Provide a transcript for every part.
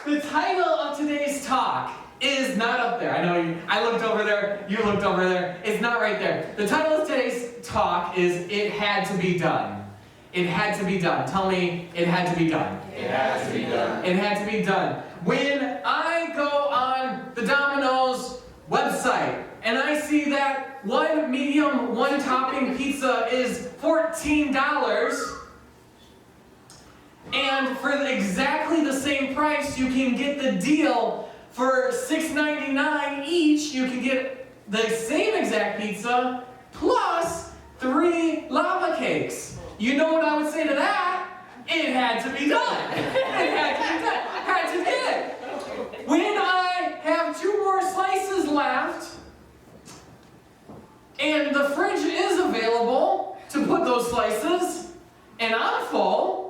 The title of today's talk is not up there. I know I looked over there, you looked over there. It's not right there. The title of today's talk is It Had to Be Done. It had to be done. Tell me, it had to be done. It had to be done. It had to be done. When I go on the Dominos website and I see that one medium, one topping pizza is $14, and for exactly the same price, you can get the deal for $6.99 each. You can get the same exact pizza plus 3 lava cakes. You know what I would say to that? It had to be done. It had to be done. Had to get it. When I have 2 more slices left, and the fridge is available to put those slices, and I'm full,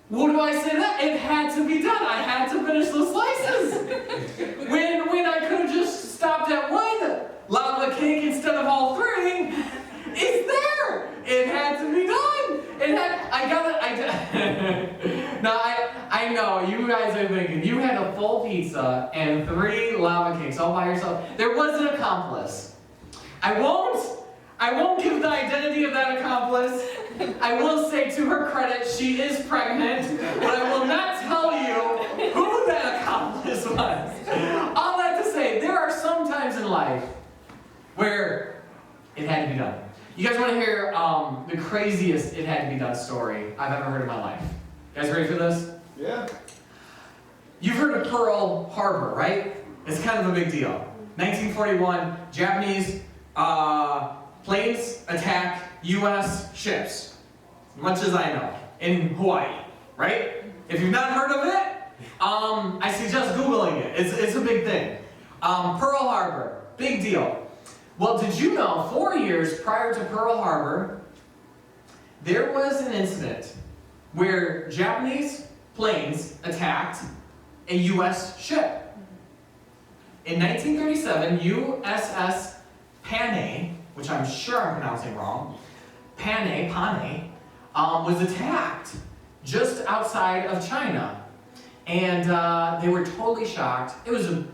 what do I say to that? It had to be done. I had to finish those slices. When I could have just stopped at 1 lava cake instead of all 3, it's there. It had to be done. Now I know you guys are thinking you had a full pizza and 3 lava cakes all by yourself. There was an accomplice. I won't give the identity of that accomplice. I will say to her credit, she is pregnant, but I will not tell you who that accomplice was. All that to say, there are some times in life where it had to be done. You guys want to hear the craziest it had to be done story I've ever heard in my life? You guys ready for this? Yeah. You've heard of Pearl Harbor, right? It's kind of a big deal. 1941, Japanese planes attack U.S. ships, as much as I know, in Hawaii, right? If you've not heard of it, I suggest Googling it. It's a big thing. Pearl Harbor, big deal. Well, did you know 4 years prior to Pearl Harbor, there was an incident where Japanese planes attacked a U.S. ship. In 1937, USS Panay, which I'm sure I'm pronouncing wrong, Panay, was attacked just outside of China. And they were totally shocked. It was a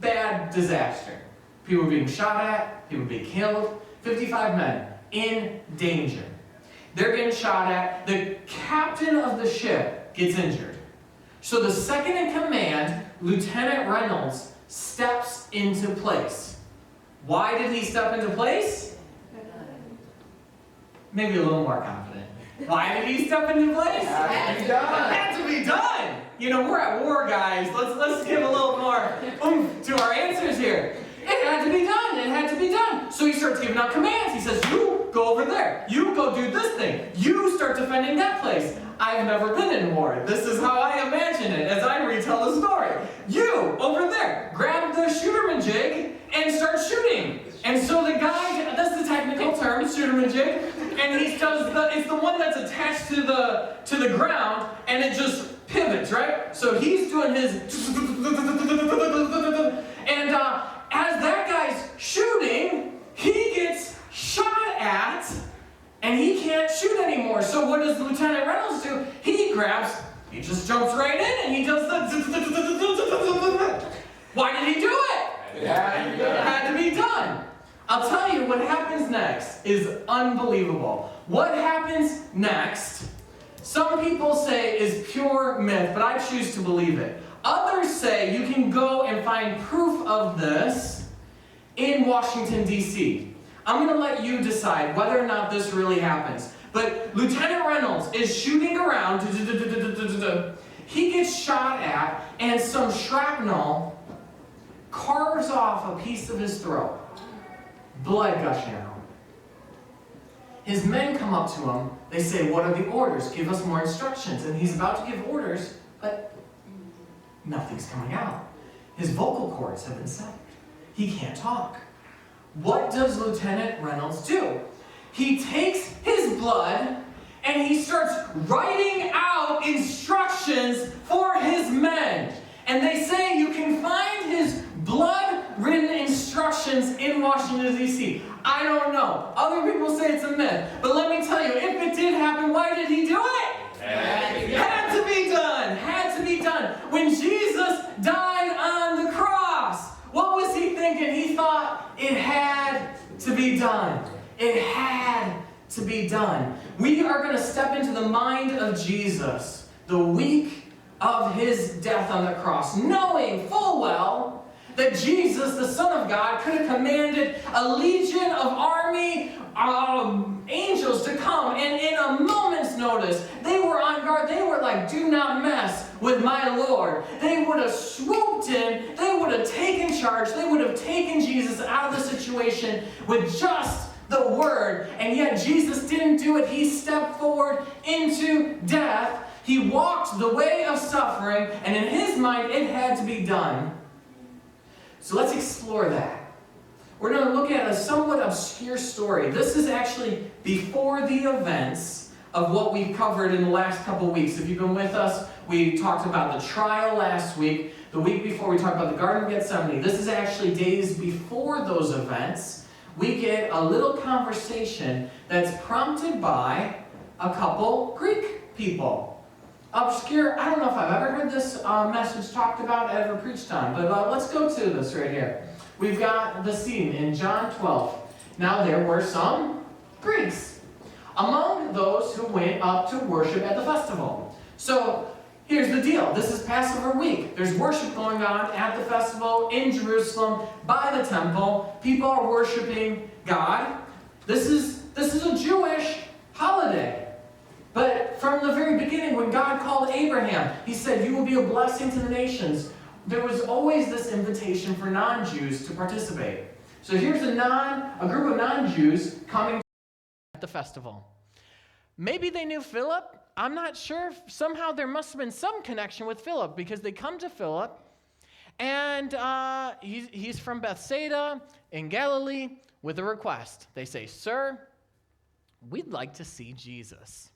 bad disaster. People were being shot at, people were being killed, 55 men in danger. They're getting shot at. The captain of the ship gets injured. So the second in command, Lieutenant Reynolds, steps into place. Why did he step into place? Maybe a little more confident. Why did he step into place? Had to be done. It had to be done. You know, we're at war, guys. Let's give a little more oomph to our answers here. It had to be done. It had to be done. So he starts giving out commands. He says, you go over there. You go do this thing. You start defending that place. I've never been in war. This is how I imagine it as I retell the story. You, over there, grab the shooterman jig and start shooting. And so the guy, that's the technical term, shooterman jig, and he does it's the one that's attached to the ground, and it just pivots, right? So he's doing his, and as that guy's shooting, he gets shot at, and he can't shoot anymore. So what does Lieutenant Reynolds do? He just jumps right in, and he does the, why did he do it? It had to be done. It had to be done. I'll tell you what happens next is unbelievable. What happens next, some people say is pure myth, but I choose to believe it. Others say you can go and find proof of this in Washington, D.C. I'm going to let you decide whether or not this really happens. But Lieutenant Reynolds is shooting around. He gets shot at, and some shrapnel carves off a piece of his throat. Blood gushing out. His men come up to him. They say, what are the orders? Give us more instructions. And he's about to give orders, but nothing's coming out. His vocal cords have been severed. He can't talk. What does Lieutenant Reynolds do? He takes his blood and he starts writing out instructions for his men. And they say you can find his blood-written instructions in Washington, D.C. I don't know. Other people say it's a myth. But let me tell you, if it did happen, why did he do it? Had to be done. Had to be done. When Jesus died on the cross. What was he thinking? He thought it had to be done. It had to be done. We are going to step into the mind of Jesus the week of his death on the cross, knowing full well that Jesus, the Son of God, could have commanded a legion of army angels to come, and in a moment's notice, they were on guard. They were like, do not mess with my Lord. They would have swooped in. They would have taken charge. They would have taken Jesus out of the situation with just the word. And yet Jesus didn't do it. He stepped forward into death. He walked the way of suffering, and in his mind, it had to be done. So let's explore that. We're going to look at a somewhat obscure story. This is actually before the events of what we've covered in the last couple weeks. If you've been with us, we talked about the trial last week. The week before, we talked about the Garden of Gethsemane. This is actually days before those events. We get a little conversation that's prompted by a couple Greek people. Obscure, I don't know if I've ever heard this message talked about, ever preached on, but let's go to this right here. We've got the scene in John 12. Now there were some Greeks among those who went up to worship at the festival. So here's the deal. This is Passover week. There's worship going on at the festival in Jerusalem by the temple. People are worshiping God. This is a Jewish holiday. But from the very beginning, when God called Abraham, he said, you will be a blessing to the nations. There was always this invitation for non-Jews to participate. So here's a group of non-Jews coming at the festival. Maybe they knew Philip. I'm not sure. Somehow there must have been some connection with Philip, because they come to Philip, and he's from Bethsaida in Galilee with a request. They say, sir, we'd like to see Jesus.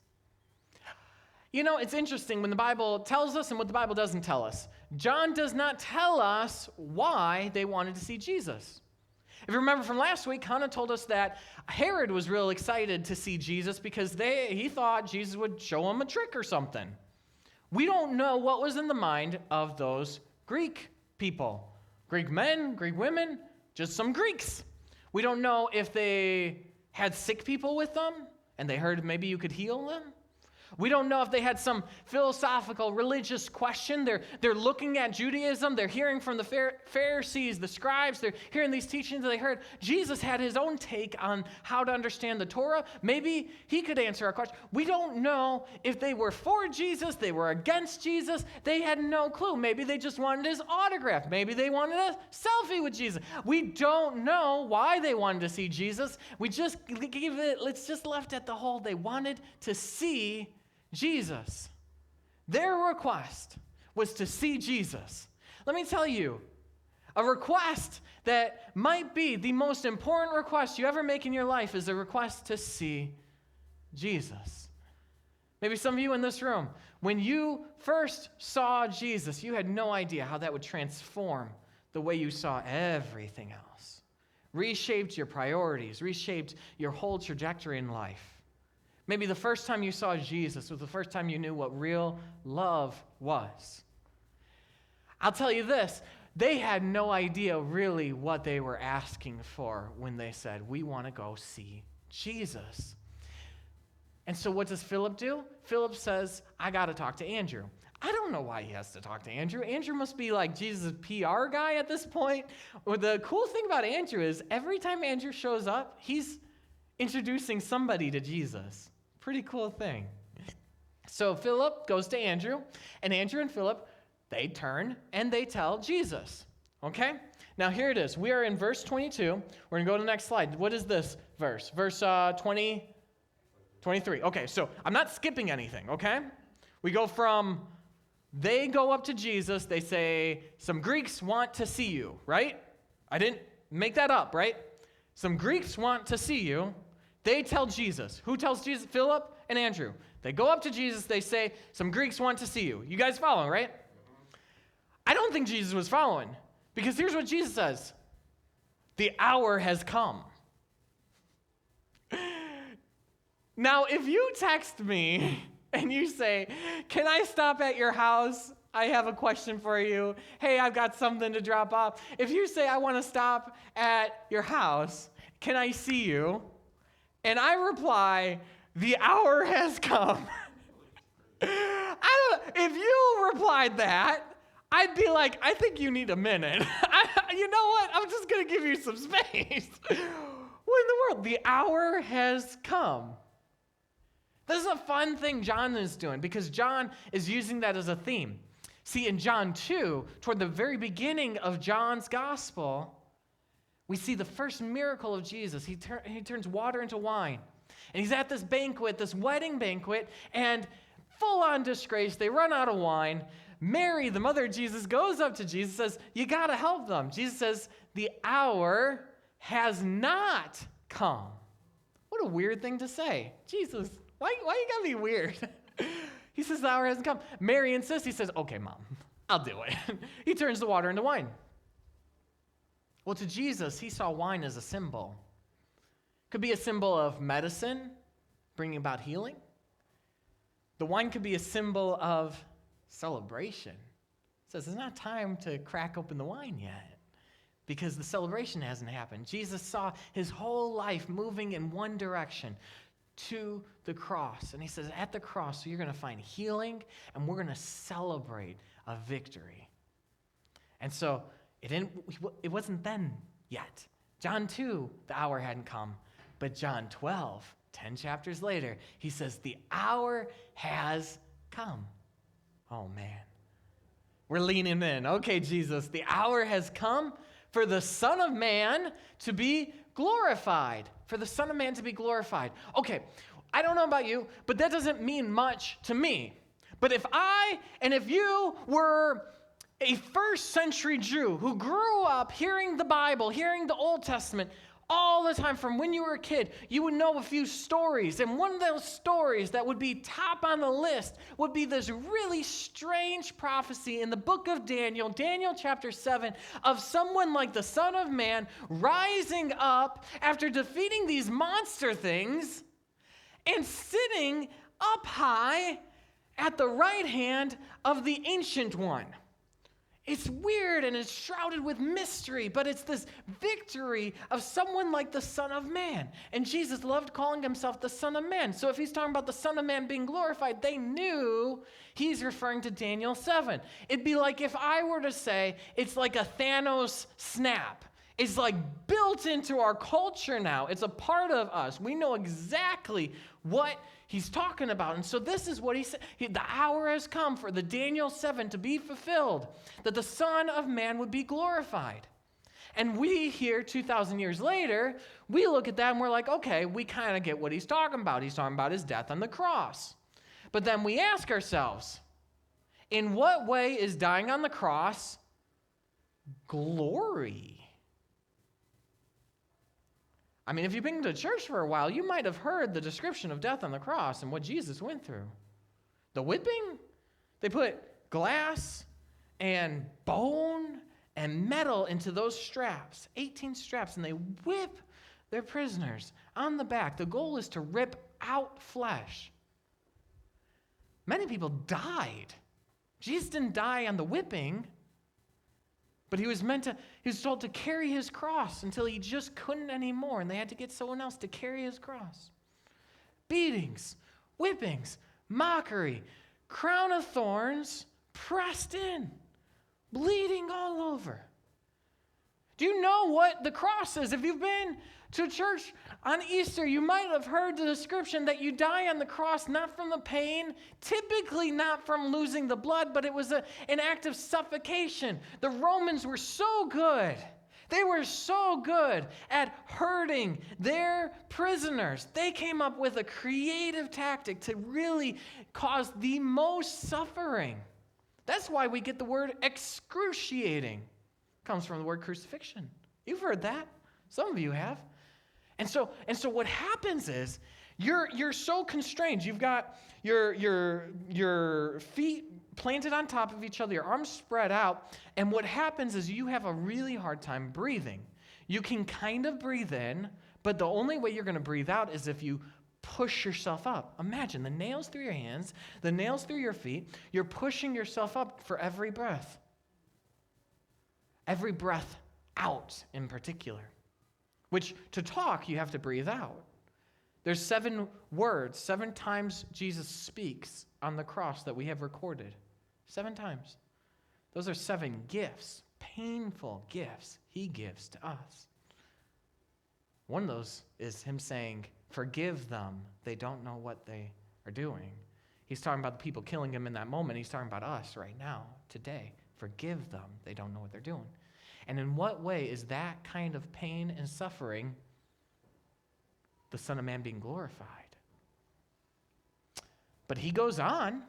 You know, it's interesting when the Bible tells us and what the Bible doesn't tell us. John does not tell us why they wanted to see Jesus. If you remember from last week, Hannah told us that Herod was real excited to see Jesus because he thought Jesus would show him a trick or something. We don't know what was in the mind of those Greek people. Greek men, Greek women, just some Greeks. We don't know if they had sick people with them and they heard maybe you could heal them. We don't know if they had some philosophical, religious question. They're looking at Judaism. They're hearing from the Pharisees, the scribes. They're hearing these teachings that they heard. Jesus had his own take on how to understand the Torah. Maybe he could answer our question. We don't know if they were for Jesus. They were against Jesus. They had no clue. Maybe they just wanted his autograph. Maybe they wanted a selfie with Jesus. We don't know why they wanted to see Jesus. It's just left at the whole. They wanted to see Jesus. Their request was to see Jesus. Let me tell you, a request that might be the most important request you ever make in your life is a request to see Jesus. Maybe some of you in this room, when you first saw Jesus, you had no idea how that would transform the way you saw everything else. Reshaped your priorities, reshaped your whole trajectory in life. Maybe the first time you saw Jesus was the first time you knew what real love was. I'll tell you this, they had no idea really what they were asking for when they said, we want to go see Jesus. And so what does Philip do? Philip says, I got to talk to Andrew. I don't know why he has to talk to Andrew. Andrew must be like Jesus' PR guy at this point. Well, the cool thing about Andrew is every time Andrew shows up, he's introducing somebody to Jesus. Pretty cool thing. So Philip goes to Andrew, and Andrew and Philip, they turn and they tell Jesus. Okay? Now here it is. We are in verse 22. We're going to go to the next slide. What is this verse? Verse 23. Okay, so I'm not skipping anything, okay? We go from they go up to Jesus. They say, some Greeks want to see you, right? I didn't make that up, right? Some Greeks want to see you. They tell Jesus. Who tells Jesus? Philip and Andrew. They go up to Jesus. They say, some Greeks want to see you. You guys following, right? I don't think Jesus was following, because here's what Jesus says. The hour has come. Now, if you text me and you say, can I stop at your house I have a question for you. Hey, I've got something to drop off. If you say, I want to stop at your house, can I see you? And I reply, the hour has come. If you replied that, I'd be like, I think you need a minute. You know what? I'm just going to give you some space. What in the world? The hour has come. This is a fun thing John is doing because John is using that as a theme. See, in John 2, toward the very beginning of John's gospel, we see the first miracle of Jesus. He turns water into wine. And he's at this banquet, this wedding banquet, and full on disgrace, they run out of wine. Mary, the mother of Jesus, goes up to Jesus and says, you got to help them. Jesus says, the hour has not come. What a weird thing to say. Jesus, why you got to be weird? He says the hour hasn't come. Mary insists. He says, okay, Mom, I'll do it. He turns the water into wine. Well, to Jesus, he saw wine as a symbol. Could be a symbol of medicine, bringing about healing. The wine could be a symbol of celebration. It says it's not time to crack open the wine yet because the celebration hasn't happened. Jesus saw his whole life moving in one direction, to the cross. And he says, at the cross, you're going to find healing, and we're going to celebrate a victory. And so it wasn't then yet. John 2, the hour hadn't come. But John 12, 10 chapters later, he says, the hour has come. Oh, man. We're leaning in. Okay, Jesus, the hour has come for the Son of Man to be glorified. For the Son of Man to be glorified. Okay, I don't know about you, but that doesn't mean much to me. But if you were a first century Jew who grew up hearing the Bible, hearing the Old Testament all the time from when you were a kid, you would know a few stories. And one of those stories that would be top on the list would be this really strange prophecy in the book of Daniel, Daniel chapter 7, of someone like the Son of Man rising up after defeating these monster things and sitting up high at the right hand of the Ancient One. It's weird and it's shrouded with mystery, but it's this victory of someone like the Son of Man. And Jesus loved calling himself the Son of Man. So if he's talking about the Son of Man being glorified, they knew he's referring to Daniel 7. It'd be like if I were to say it's like a Thanos snap. It's like built into our culture now. It's a part of us. We know exactly what he's talking about. And so this is what he said. The hour has come for the Daniel 7 to be fulfilled, that the Son of Man would be glorified. And we here 2,000 years later, we look at that and we're like, okay, we kind of get what he's talking about. He's talking about his death on the cross. But then we ask ourselves, in what way is dying on the cross glory? I mean, if you've been to church for a while, you might have heard the description of death on the cross and what Jesus went through. The whipping, they put glass and bone and metal into those straps, 18 straps, and they whip their prisoners on the back. The goal is to rip out flesh. Many people died. Jesus didn't die on the whipping, but he was told to carry his cross until he just couldn't anymore, and they had to get someone else to carry his cross. Beatings, whippings, mockery, crown of thorns pressed in, bleeding all over. Do you know what the cross is? If you've been to church on Easter, you might have heard the description that you die on the cross not from the pain, typically not from losing the blood, but it was an act of suffocation. The Romans were so good. They were so good at hurting their prisoners. They came up with a creative tactic to really cause the most suffering. That's why we get the word excruciating. It comes from the word crucifixion. You've heard that. Some of you have. And so what happens is you're so constrained. You've got your feet planted on top of each other, your arms spread out, and what happens is you have a really hard time breathing. You can kind of breathe in, but the only way you're going to breathe out is if you push yourself up. Imagine the nails through your hands, the nails through your feet. You're pushing yourself up for every breath. Every breath out in particular. Which to talk, you have to breathe out. There's 7 words, 7 times Jesus speaks on the cross that we have recorded. 7 times. Those are 7 gifts, painful gifts he gives to us. One of those is him saying, forgive them. They don't know what they are doing. He's talking about the people killing him in that moment. He's talking about us right now, today. Forgive them. They don't know what they're doing. And in what way is that kind of pain and suffering the Son of Man being glorified? But he goes on.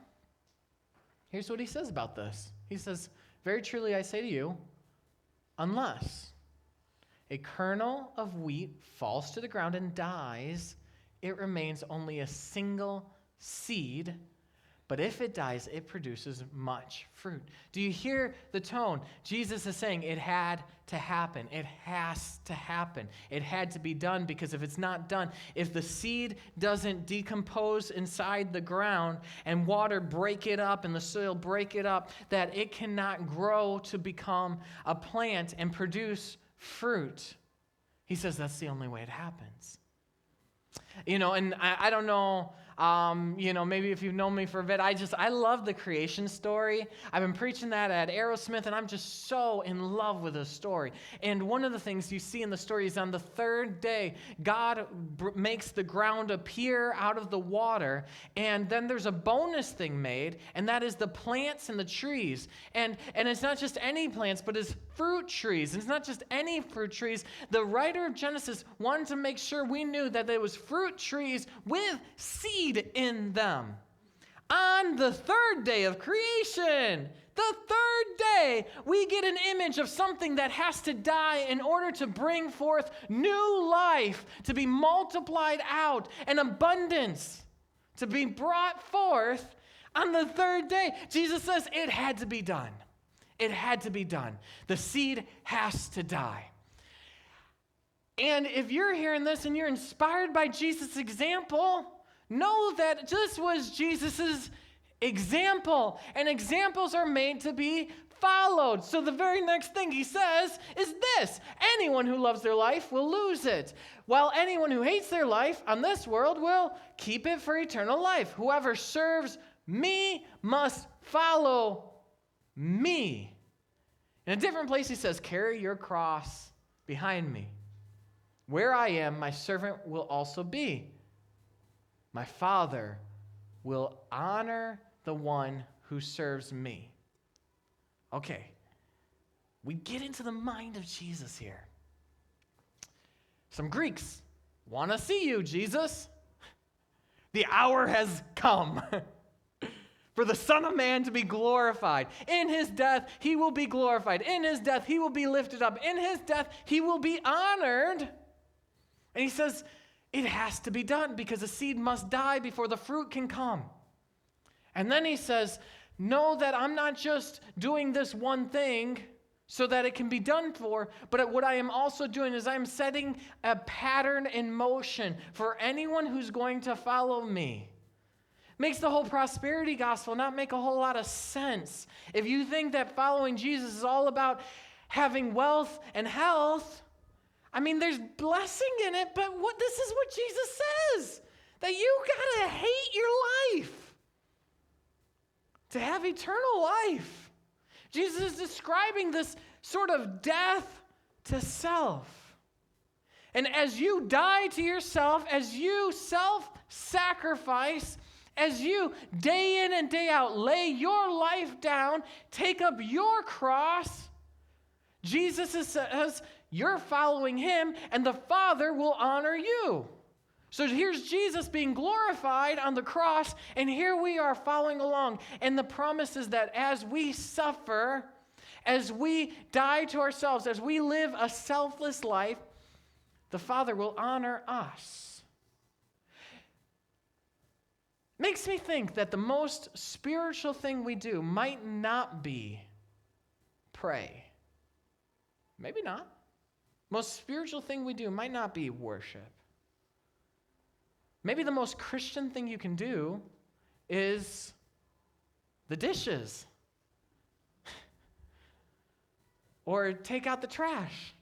Here's what he says about this. He says, very truly I say to you, unless a kernel of wheat falls to the ground and dies, it remains only a single seed. But if it dies, it produces much fruit. Do you hear the tone? Jesus is saying it had to happen. It has to happen. It had to be done, because if it's not done, if the seed doesn't decompose inside the ground and water break it up and the soil break it up, that it cannot grow to become a plant and produce fruit. He says that's the only way it happens. And I don't know, maybe if you've known me for a bit, I love the creation story. I've been preaching that at Aerosmith, and I'm just so in love with this story. And one of the things you see in the story is on the 3rd day, God makes the ground appear out of the water, and then there's a bonus thing made, and that is the plants and the trees. And it's not just any plants, but it's fruit trees. And it's not just any fruit trees. The writer of Genesis wanted to make sure we knew that there was fruit trees with seed in them. On the 3rd day of creation, the 3rd day, we get an image of something that has to die in order to bring forth new life, to be multiplied out, and abundance to be brought forth on the 3rd day. Jesus says it had to be done. It had to be done. The seed has to die. And if you're hearing this and you're inspired by Jesus' example, know that this was Jesus' example. And examples are made to be followed. So the very next thing he says is this: anyone who loves their life will lose it, while anyone who hates their life on this world will keep it for eternal life. Whoever serves me must follow me. In a different place he says, carry your cross behind me. Where I am, my servant will also be. My Father will honor the one who serves me. Okay, we get into the mind of Jesus here. Some Greeks want to see you, Jesus. The hour has come for the Son of Man to be glorified. In his death, he will be glorified. In his death, he will be lifted up. In his death, he will be honored. And he says, it has to be done because the seed must die before the fruit can come. And then he says, know that I'm not just doing this one thing so that it can be done for, but what I am also doing is I'm setting a pattern in motion for anyone who's going to follow me. Makes the whole prosperity gospel not make a whole lot of sense. If you think that following Jesus is all about having wealth and health, there's blessing in it, but this is what Jesus says, that you gotta hate your life to have eternal life. Jesus is describing this sort of death to self. And as you die to yourself, as you self-sacrifice, as you day in and day out lay your life down, take up your cross, Jesus says, you're following him, and the Father will honor you. So here's Jesus being glorified on the cross, and here we are following along. And the promise is that as we suffer, as we die to ourselves, as we live a selfless life, the Father will honor us. Makes me think that the most spiritual thing we do might not be pray. Maybe not. Most spiritual thing we do might not be worship. maybe the most Christian thing you can do is the dishes. Or take out the trash.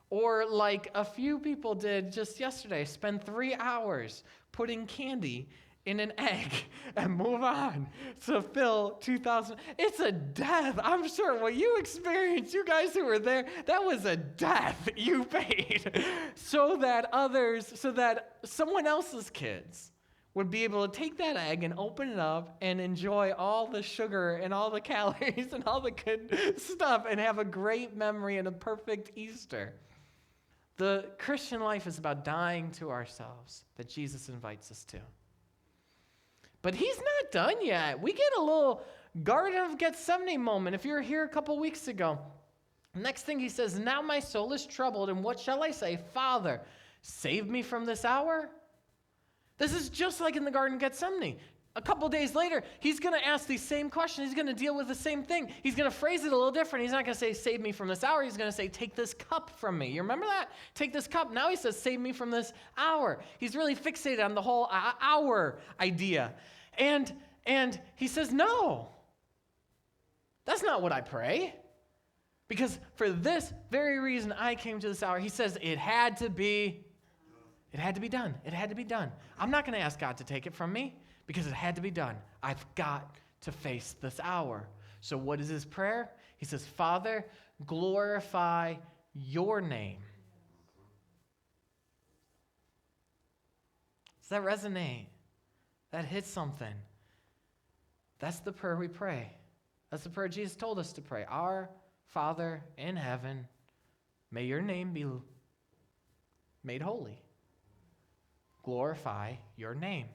Or like a few people did just yesterday, spend 3 hours putting candy in an egg and move on to fill 2,000. It's a death. I'm sure what you experienced, you guys who were there, that was a death you paid so that someone else's kids would be able to take that egg and open it up and enjoy all the sugar and all the calories and all the good stuff and have a great memory and a perfect Easter. The Christian life is about dying to ourselves that Jesus invites us to. But he's not done yet. We get a little Garden of Gethsemane moment. If you were here a couple weeks ago, next thing he says, now my soul is troubled, and what shall I say? Father, save me from this hour? This is just like in the Garden of Gethsemane. A couple days later, he's going to ask these same questions. He's going to deal with the same thing. He's going to phrase it a little different. He's not going to say, save me from this hour. He's going to say, take this cup from me. You remember that? Take this cup. Now he says, save me from this hour. He's really fixated on the whole hour idea. And he says, no, that's not what I pray. Because for this very reason I came to this hour. He says, it had to be done. It had to be done. I'm not going to ask God to take it from me because it had to be done. I've got to face this hour. So what is his prayer? He says, Father, glorify your name. Does that resonate? That hits something. That's the prayer we pray. That's the prayer Jesus told us to pray. Our Father in heaven, may your name be made holy. Glorify your name.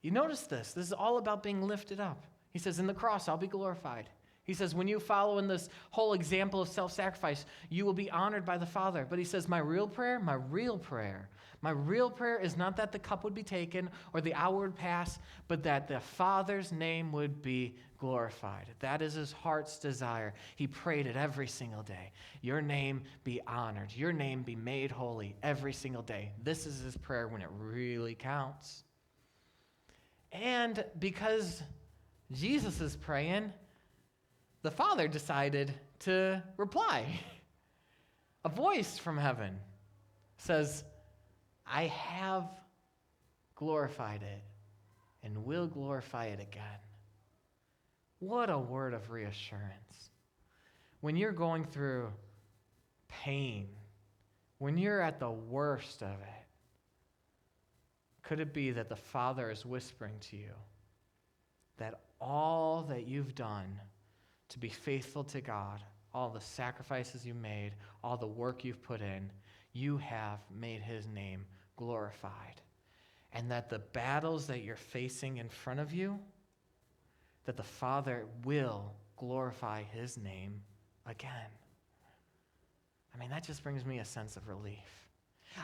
You notice this. This is all about being lifted up. He says, in the cross, I'll be glorified. He says, when you follow in this whole example of self-sacrifice, you will be honored by the Father. But he says, my real prayer is not that the cup would be taken or the hour would pass, but that the Father's name would be glorified. That is his heart's desire. He prayed it every single day. Your name be honored. Your name be made holy every single day. This is his prayer when it really counts. And because Jesus is praying, the Father decided to reply. A voice from heaven says, I have glorified it and will glorify it again. What a word of reassurance. When you're going through pain, when you're at the worst of it, could it be that the Father is whispering to you that all that you've done to be faithful to God, all the sacrifices you made, all the work you've put in, you have made his name glorified. And that the battles that you're facing in front of you, that the Father will glorify his name again. I mean, that just brings me a sense of relief.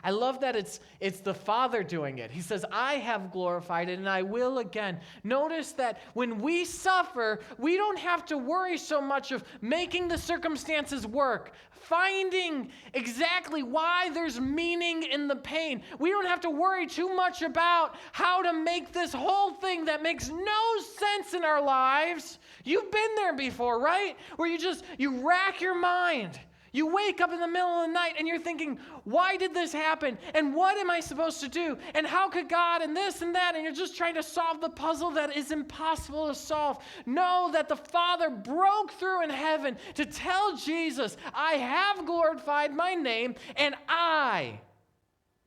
I love that it's the Father doing it. He says, I have glorified it and I will again. Notice that when we suffer, we don't have to worry so much of making the circumstances work, finding exactly why there's meaning in the pain. We don't have to worry too much about how to make this whole thing that makes no sense in our lives. You've been there before, right? Where you rack your mind. You wake up in the middle of the night and you're thinking, why did this happen? And what am I supposed to do? And how could God and this and that? And you're just trying to solve the puzzle that is impossible to solve. Know that the Father broke through in heaven to tell Jesus, I have glorified my name and I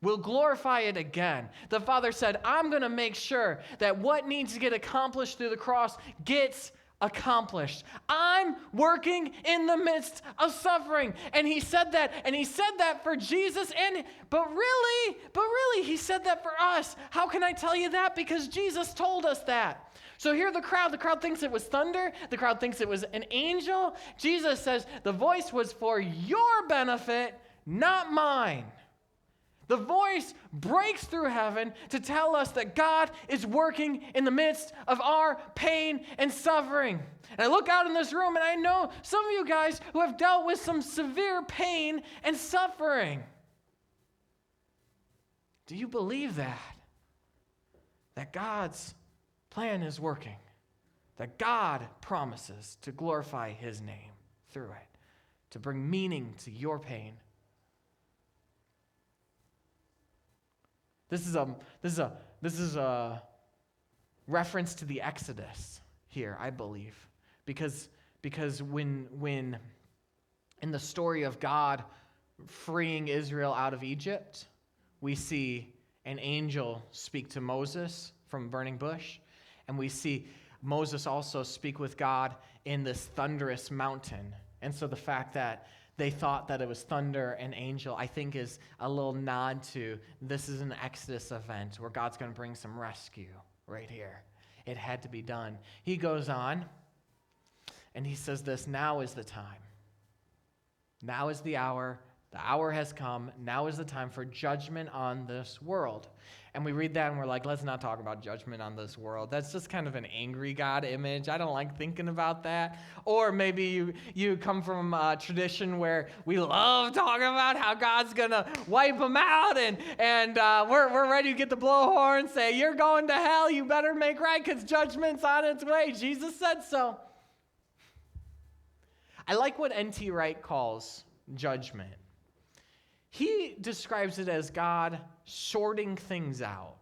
will glorify it again. The Father said, I'm going to make sure that what needs to get accomplished through the cross gets accomplished. I'm working in the midst of suffering. And he said that for Jesus, but really, he said that for us. How can I tell you that? Because Jesus told us that. So here the crowd thinks it was thunder. The crowd thinks it was an angel. Jesus says the voice was for your benefit, not mine. The voice breaks through heaven to tell us that God is working in the midst of our pain and suffering. And I look out in this room and I know some of you guys who have dealt with some severe pain and suffering. Do you believe that? that God's plan is working, that God promises to glorify his name through it, to bring meaning to your pain. This is a reference to the Exodus here, I believe, because when in the story of God freeing Israel out of Egypt, we see an angel speak to Moses from a burning bush, and we see Moses also speak with God in this thunderous mountain. And so the fact that they thought that it was thunder and angel, I think, is a little nod to this is an Exodus event where God's going to bring some rescue right here. It had to be done. He goes on, and he says this, now is the time. Now is the hour. The hour has come. Now is the time for judgment on this world. And we read that and we're like, let's not talk about judgment on this world. That's just kind of an angry God image. I don't like thinking about that. Or maybe you come from a tradition where we love talking about how God's going to wipe them out and we're ready to get the blowhorn and say, you're going to hell. You better make right because judgment's on its way. Jesus said so. I like what N.T. Wright calls judgment. He describes it as God sorting things out.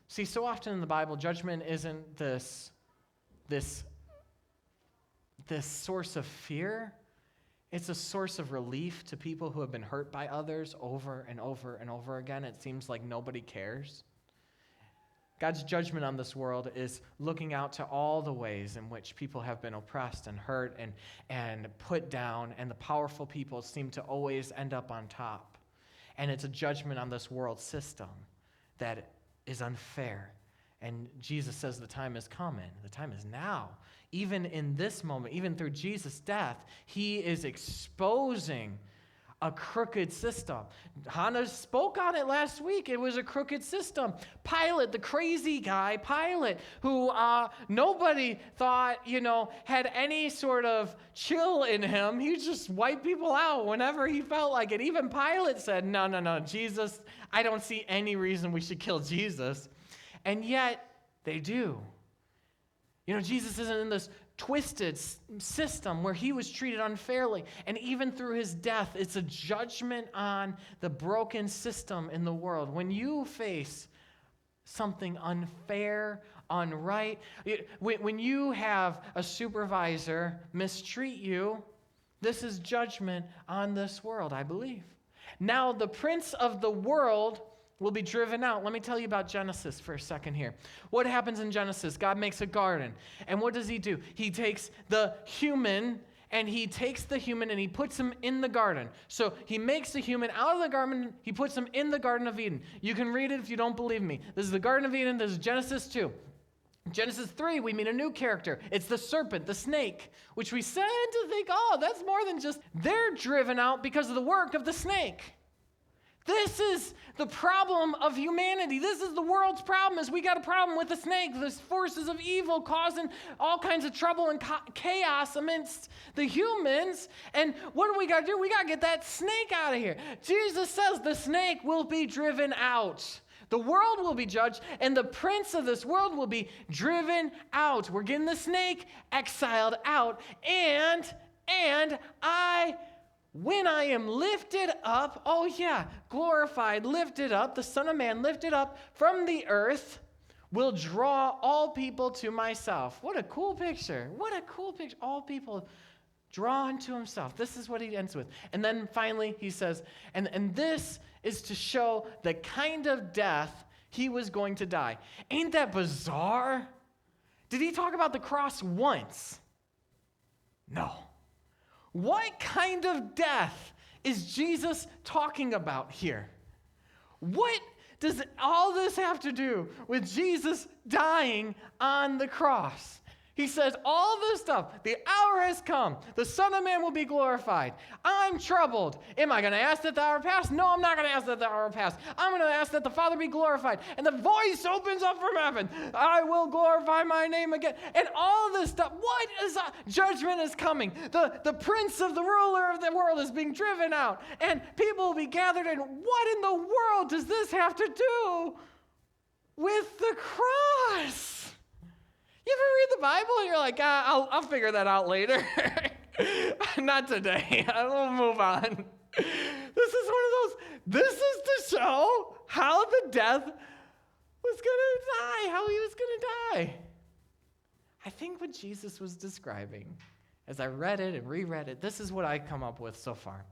See, so often in the Bible, judgment isn't this source of fear. It's a source of relief to people who have been hurt by others over and over and over again. It seems like nobody cares. God's judgment on this world is looking out to all the ways in which people have been oppressed and hurt and put down, and the powerful people seem to always end up on top. And it's a judgment on this world system that is unfair. And Jesus says the time is coming. The time is now. Even in this moment, even through Jesus' death, he is exposing a crooked system. Hannah spoke on it last week. It was a crooked system. Pilate, the crazy guy, Pilate, who nobody thought, had any sort of chill in him. He just wiped people out whenever he felt like it. Even Pilate said, no, Jesus, I don't see any reason we should kill Jesus. And yet, they do. Jesus isn't in this twisted system where he was treated unfairly. And even through his death, it's a judgment on the broken system in the world. When you face something unfair, unright, when you have a supervisor mistreat you, this is judgment on this world, I believe. Now, the prince of the world will be driven out. Let me tell you about Genesis for a second here. What happens in Genesis? God makes a garden. And what does he do? He takes the human and he puts him in the garden. So he makes the human out of the garden. He puts him in the Garden of Eden. You can read it if you don't believe me. This is the Garden of Eden. This is Genesis 2. Genesis 3, we meet a new character. It's the serpent, the snake, which we tend to think, that's more than just, they're driven out because of the work of the snake. This is the problem of humanity. This is the world's problem, is we got a problem with the snake. There's forces of evil causing all kinds of trouble and chaos amidst the humans. And what do we got to do? We got to get that snake out of here. Jesus says the snake will be driven out. The world will be judged, and the prince of this world will be driven out. We're getting the snake exiled out, and when I am lifted up, glorified, lifted up, the Son of Man lifted up from the earth, will draw all people to myself. What a cool picture. What a cool picture. All people drawn to himself. This is what he ends with. And then finally he says, and this is to show the kind of death he was going to die. Ain't that bizarre? Did he talk about the cross once? No. What kind of death is Jesus talking about here? What does all this have to do with Jesus dying on the cross? He says all this stuff. The hour has come. The Son of Man will be glorified. I'm troubled. Am I going to ask that the hour pass? No, I'm not going to ask that the hour pass. I'm going to ask that the Father be glorified. And the voice opens up from heaven. I will glorify my name again. And all this stuff. What is judgment is coming. The prince of the ruler of the world is being driven out. And people will be gathered. And what in the world does this have to do with the cross. You ever read the Bible and you're like, I'll figure that out later. Not today. I will move on. This is one of those, this is to show how the death was going to die, how he was going to die. I think what Jesus was describing, as I read it and reread it, this is what I come up with so far.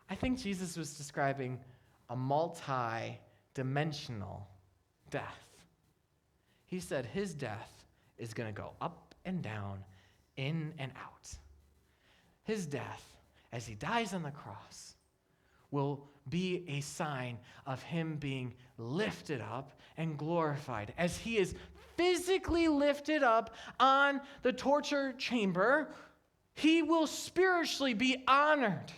I think Jesus was describing a multi-dimensional death. He said his death is going to go up and down, in and out. His death, as he dies on the cross, will be a sign of him being lifted up and glorified. As he is physically lifted up on the torture chamber, he will spiritually be honored.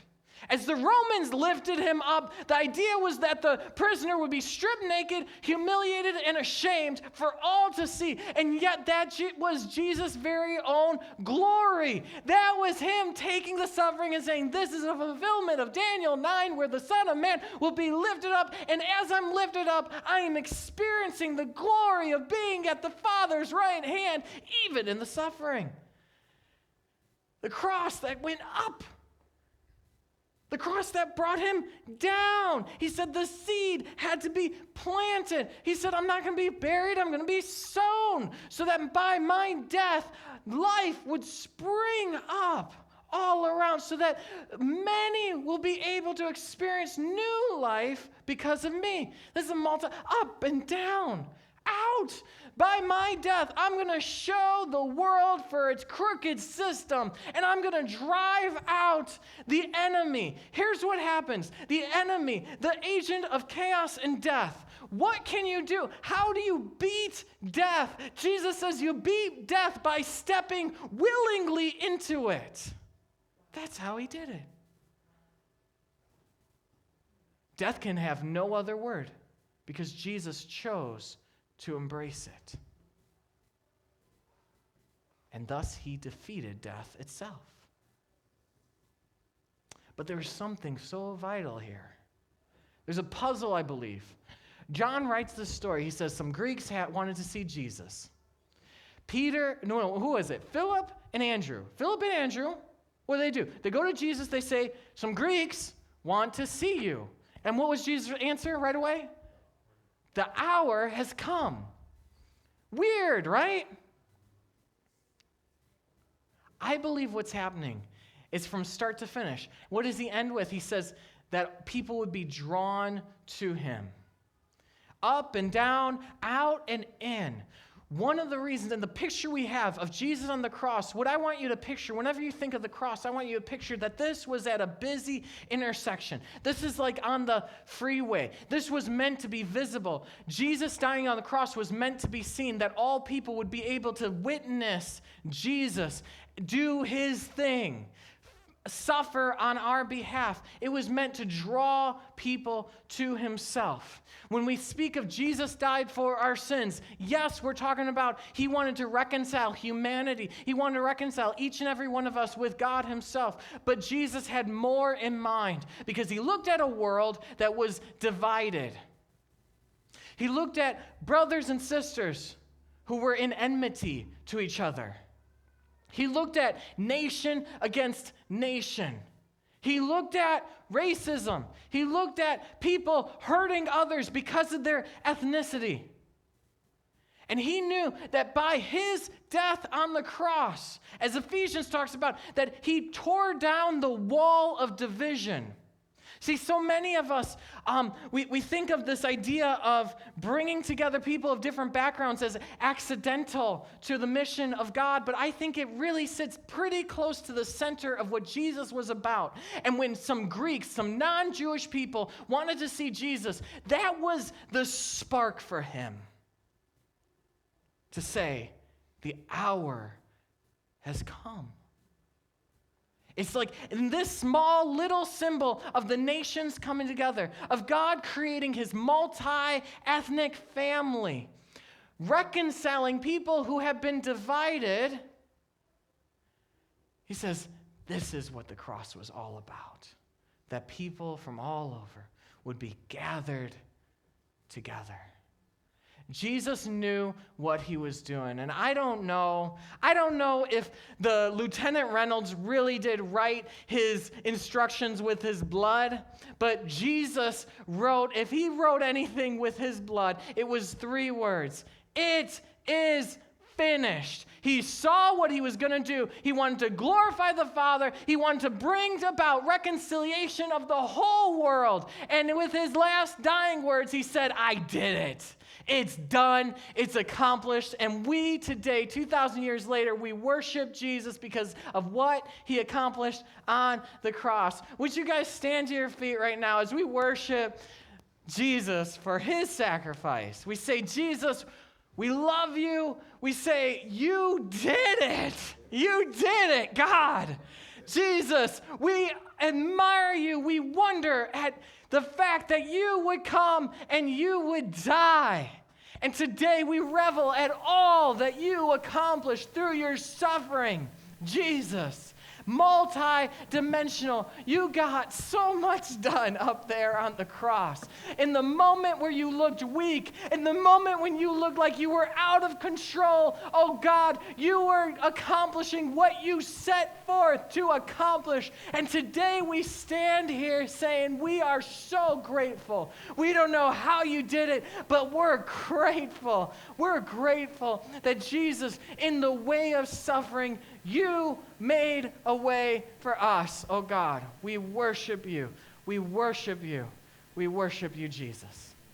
As the Romans lifted him up, the idea was that the prisoner would be stripped naked, humiliated, and ashamed for all to see. And yet that was Jesus' very own glory. That was him taking the suffering and saying, this is a fulfillment of Daniel 9, where the Son of Man will be lifted up. And as I'm lifted up, I am experiencing the glory of being at the Father's right hand, even in the suffering. The cross that went up. The cross that brought him down. He said the seed had to be planted. He said, I'm not going to be buried, I'm going to be sown, so that by my death, life would spring up all around, so that many will be able to experience new life because of me. This is a up and down, out. By my death, I'm going to show the world for its crooked system, and I'm going to drive out the enemy. Here's what happens. The enemy, the agent of chaos and death. What can you do? How do you beat death? Jesus says you beat death by stepping willingly into it. That's how he did it. Death can have no other word because Jesus chose to embrace it. And thus he defeated death itself. But there's something so vital here. There's a puzzle, I believe. John writes this story. He says some Greeks wanted to see Jesus. Who was it? Philip and Andrew. Philip and Andrew, what do? They go to Jesus, they say, some Greeks want to see you. And what was Jesus' answer right away? The hour has come. Weird, right? I believe what's happening is from start to finish. What does he end with? He says that people would be drawn to him. Up and down, out and in. One of the reasons, and the picture we have of Jesus on the cross, what I want you to picture, whenever you think of the cross, I want you to picture that this was at a busy intersection. This is like on the freeway. This was meant to be visible. Jesus dying on the cross was meant to be seen, that all people would be able to witness Jesus do his thing, suffer on our behalf. It was meant to draw people to himself. When we speak of Jesus died for our sins, yes, we're talking about he wanted to reconcile humanity. He wanted to reconcile each and every one of us with God himself. But Jesus had more in mind because he looked at a world that was divided. He looked at brothers and sisters who were in enmity to each other. He looked at nation against nation. He looked at racism. He looked at people hurting others because of their ethnicity. And he knew that by his death on the cross, as Ephesians talks about, that he tore down the wall of division. See, so many of us, we think of this idea of bringing together people of different backgrounds as accidental to the mission of God, but I think it really sits pretty close to the center of what Jesus was about. And when some Greeks, some non-Jewish people wanted to see Jesus, that was the spark for him to say, the hour has come. It's like in this small little symbol of the nations coming together, of God creating his multi-ethnic family, reconciling people who have been divided. He says, this is what the cross was all about, that people from all over would be gathered together. Jesus knew what he was doing. And I don't know if the Lieutenant Reynolds really did write his instructions with his blood, but Jesus wrote, if he wrote anything with his blood, it was 3 words. It is finished. He saw what he was going to do. He wanted to glorify the Father. He wanted to bring about reconciliation of the whole world. And with his last dying words, he said, I did it. It's done. It's accomplished. And we today, 2,000 years later, we worship Jesus because of what he accomplished on the cross. Would you guys stand to your feet right now as we worship Jesus for his sacrifice? We say, Jesus, we love you. We say, you did it. You did it, God. Jesus, we admire you. We wonder at the fact that you would come and you would die. And today we revel at all that you accomplished through your suffering. Jesus, multi-dimensional. You got so much done up there on the cross. In the moment where you looked weak, in the moment when you looked like you were out of control, oh God, you were accomplishing what you set forth to accomplish. And today we stand here saying we are so grateful. We don't know how you did it, but we're grateful. We're grateful that Jesus, in the way of suffering, you made a way for us, oh God. We worship you. We worship you. We worship you, Jesus.